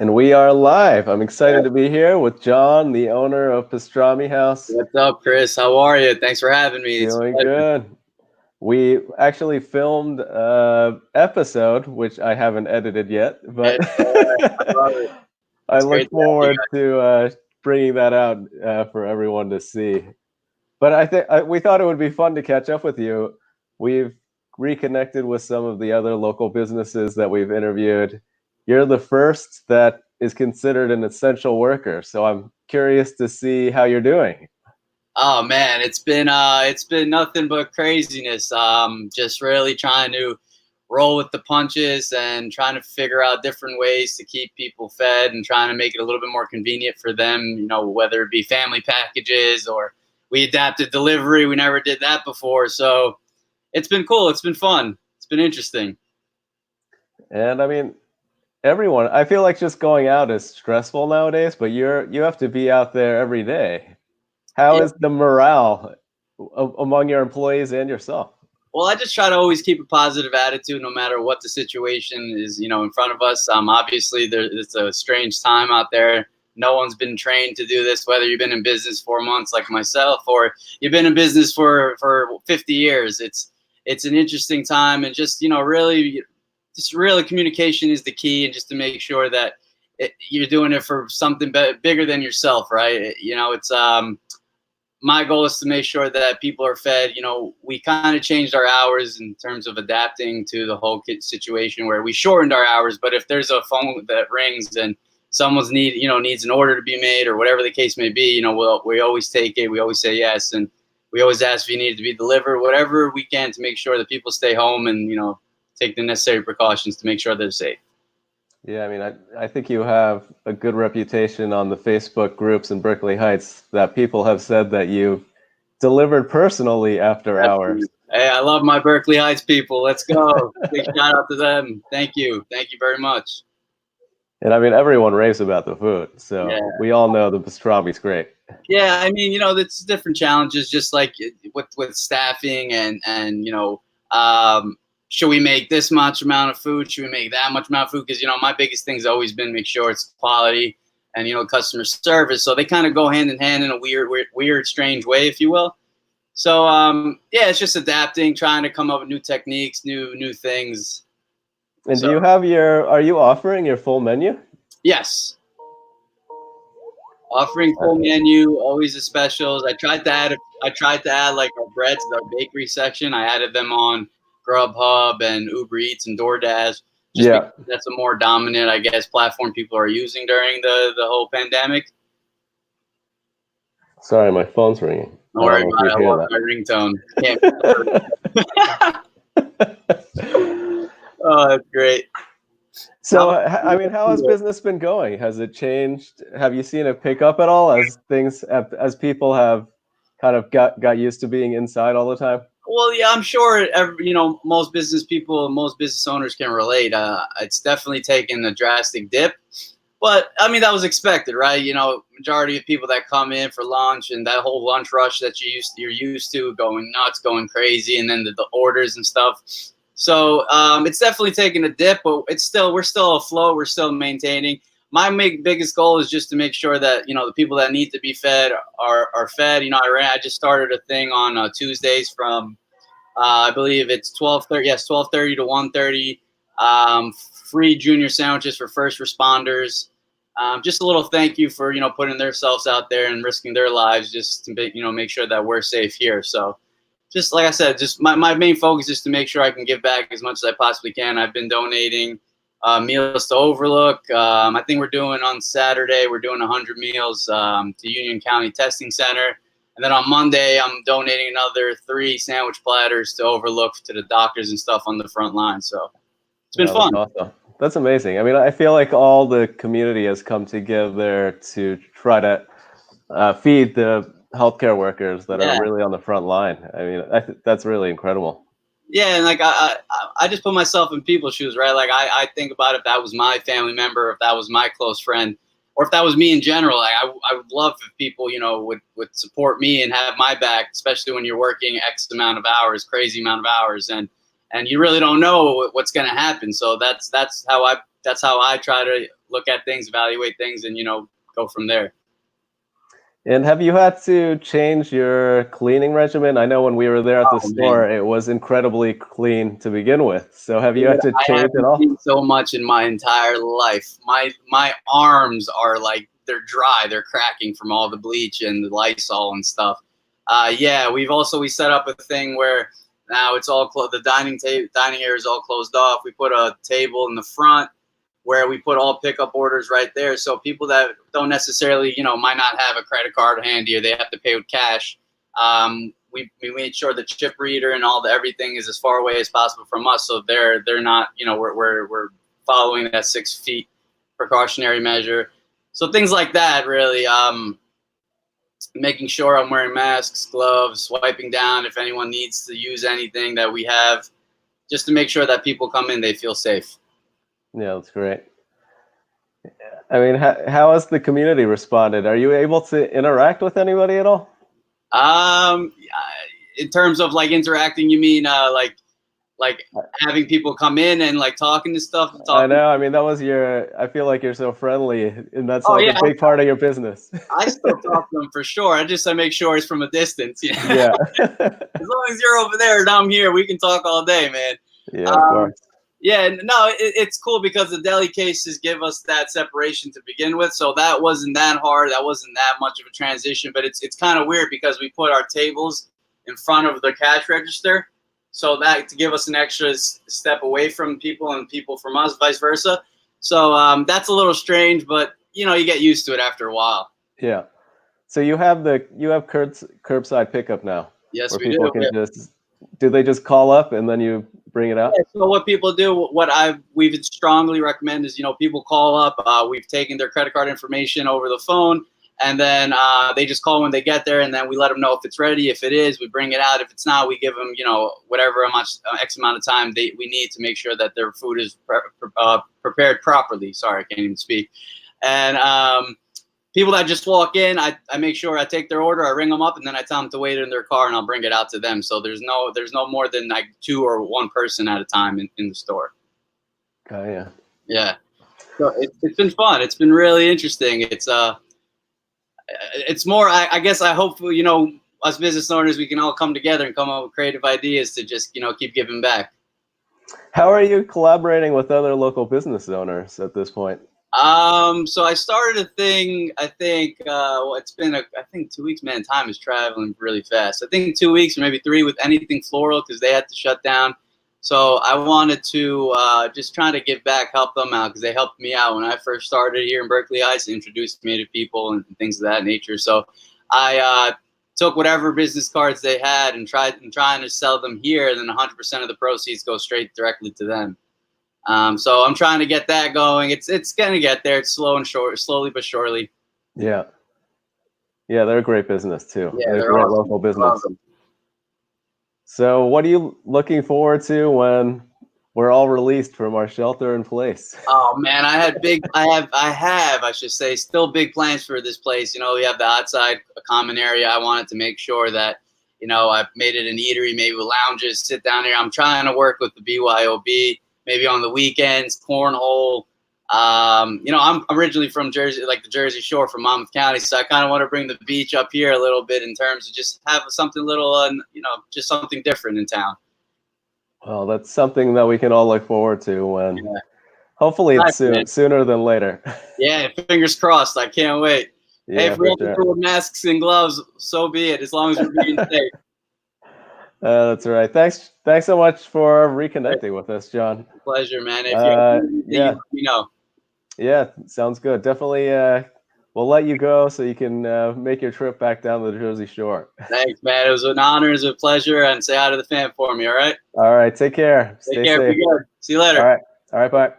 And we are live. I'm excited to be here with Jon, the owner of Pastrami House. What's up, Chris? How are you? Thanks for having me. Doing good. We actually filmed an episode, which I haven't edited yet, but I look forward to bringing that out for everyone to see. But I think we thought it would be fun to catch up with you. We've reconnected with some of the other local businesses that we've interviewed. You're the first that is considered an essential worker, so I'm curious to see how you're doing. Oh man, it's been nothing but craziness. Just really trying to roll with the punches and trying to figure out different ways to keep people fed and trying to make it a little bit more convenient for them. You know, whether it be family packages or we adapted delivery. We never did that before, so it's been cool. It's been fun. It's been interesting. And I mean, everyone, I feel like just going out is stressful nowadays, but you have to be out there every day. How is the morale among your employees and yourself? Well, I just try to always keep a positive attitude no matter what the situation is, in front of us. Obviously, it's a strange time out there. No one's been trained to do this, whether you've been in business 4 months like myself or you've been in business for 50 years. It's an interesting time, and just really communication is the key, and just to make sure that you're doing it for something bigger than yourself, right? It's my goal is to make sure that people are fed. We kind of changed our hours in terms of adapting to the whole situation where we shortened our hours. But if there's a phone that rings and someone's needs an order to be made or whatever the case may be, we always take it. We always say yes, and we always ask if you need it to be delivered, whatever we can to make sure that people stay home and take the necessary precautions to make sure they're safe. Yeah, I mean, I think you have a good reputation on the Facebook groups in Berkeley Heights that people have said that you delivered personally after hours. Hey, I love my Berkeley Heights people. Let's go. Big shout out to them. Thank you. Thank you very much. And I mean, everyone raves about the food, so we all know the pastrami's great. Yeah, I mean, it's different challenges, just like with staffing and should we make this much amount of food? Should we make that much amount of food? Because, my biggest thing's always been make sure it's quality and, customer service. So they kind of go hand in hand in a weird, strange way, if you will. So, it's just adapting, trying to come up with new techniques, new things. And do you have are you offering your full menu? Yes. Offering full menu, always the specials. I tried to add like our breads, our bakery section. I added them on Grubhub and Uber Eats and DoorDash. Because that's a more dominant, I guess, platform people are using during the whole pandemic. Sorry, my phone's ringing. Don't worry about it. I love my ringtone. Oh, that's great. So, I mean, how has business been going? Has it changed? Have you seen it pick up at all as people have kind of got used to being inside all the time? Well, yeah, I'm sure most business people, most business owners can relate. It's definitely taken a drastic dip, but I mean that was expected, right? Majority of people that come in for lunch and that whole lunch rush that you're used to, going nuts, going crazy, and then the orders and stuff. So it's definitely taken a dip, but we're still afloat. We're still maintaining. My biggest goal is just to make sure that the people that need to be fed are fed. I just started a thing on Tuesdays from I believe it's 12:30. Yes, 12:30 to 1:30. Free junior sandwiches for first responders. Just a little thank you for putting themselves out there and risking their lives just to make sure that we're safe here. So, just like I said, just my main focus is to make sure I can give back as much as I possibly can. I've been donating meals to Overlook. I think we're doing on Saturday, we're doing 100 meals to Union County Testing Center. And then on Monday, I'm donating another 3 sandwich platters to Overlook to the doctors and stuff on the front line. So it's been fun. That's awesome. That's amazing. I mean, I feel like all the community has come together to try to feed the healthcare workers that are really on the front line. I mean, that's really incredible. Yeah, and like I just put myself in people's shoes, right? Like I think about if that was my family member, if that was my close friend, or if that was me in general. Like I would love if people, would support me and have my back, especially when you're working X amount of hours, crazy amount of hours, and you really don't know what's going to happen. So that's how I try to look at things, evaluate things, and go from there. And have you had to change your cleaning regimen? I know when we were there at the store, it was incredibly clean to begin with. So have you had to change it all? I haven't so much in my entire life. My arms are like, they're dry. They're cracking from all the bleach and the Lysol and stuff. Yeah, we set up a thing where now it's all closed. The dining area is all closed off. We put a table in the front where we put all pickup orders right there. So people that don't necessarily, might not have a credit card handy or they have to pay with cash. We made sure the chip reader and everything is as far away as possible from us. So they're not, we're following that 6 feet precautionary measure. So things like that, really. Making sure I'm wearing masks, gloves, wiping down if anyone needs to use anything that we have, just to make sure that people come in, they feel safe. Yeah, that's great. I mean, how has the community responded? Are you able to interact with anybody at all? In terms of like interacting, you mean like having people come in and like talking to stuff? I know. I mean, I feel like you're so friendly, and that's a big part of your business. I still talk to them for sure. I make sure it's from a distance. Yeah. As long as you're over there and I'm here, we can talk all day, man. Yeah, of course. Yeah, no, it's cool because the deli cases give us that separation to begin with. So that wasn't that hard. That wasn't that much of a transition. But it's kind of weird because we put our tables in front of the cash register. So that to give us an extra step away from people and people from us, vice versa. So that's a little strange, but you get used to it after a while. Yeah. So you have curbside pickup now. Yes, we do. Do they just call up and then you bring it out? Yeah, so what people do, we've strongly recommend is, people call up. We've taken their credit card information over the phone, and then they just call when they get there, and then we let them know if it's ready. If it is, we bring it out. If it's not, we give them, whatever X amount of time we need to make sure that their food is prepared properly. Sorry, I can't even speak. And people that just walk in, I make sure I take their order, I ring them up, and then I tell them to wait in their car, and I'll bring it out to them. So there's no more than like 2 or 1 person at a time in the store. Oh yeah. Yeah. So it's been fun. It's been really interesting. It's more. I guess I hope us business owners, we can all come together and come up with creative ideas to just keep giving back. How are you collaborating with other local business owners at this point? So I started a thing, I think, it's been, I think 2 weeks, man, time is traveling really fast. I think 2 weeks or maybe 3 with anything floral because they had to shut down. So I wanted to just try to give back, help them out because they helped me out when I first started here in Berkeley Heights, introduced me to people and things of that nature. So I took whatever business cards they had and trying to sell them here, and then 100% of the proceeds go straight directly to them. So I'm trying to get that going. It's gonna get there. It's slowly but surely. Yeah. Yeah, they're a great business too. Yeah, they're a great local business. Awesome. So what are you looking forward to when we're all released from our shelter in place? Oh man, I should say, still big plans for this place. We have the outside common area. I wanted to make sure that, I've made it an eatery, maybe with lounges, sit down here. I'm trying to work with the BYOB. Maybe on the weekends, cornhole. I'm originally from Jersey, like the Jersey Shore from Monmouth County, so I kind of want to bring the beach up here a little bit in terms of just have something little, just something different in town. Well, that's something that we can all look forward to when, hopefully it's sooner than later. Yeah, fingers crossed. I can't wait. Yeah, hey, if we have to do masks and gloves, so be it, as long as we're being safe. That's right. Thanks so much for reconnecting with us, Jon. Pleasure, man. If you let me know. Yeah, sounds good. Definitely. We'll let you go so you can make your trip back down the Jersey Shore. Thanks, man. It was an honor. It was a pleasure. And say hi to the fam for me. All right. All right. Take care. Stay safe. Be good. See you later. All right. Bye.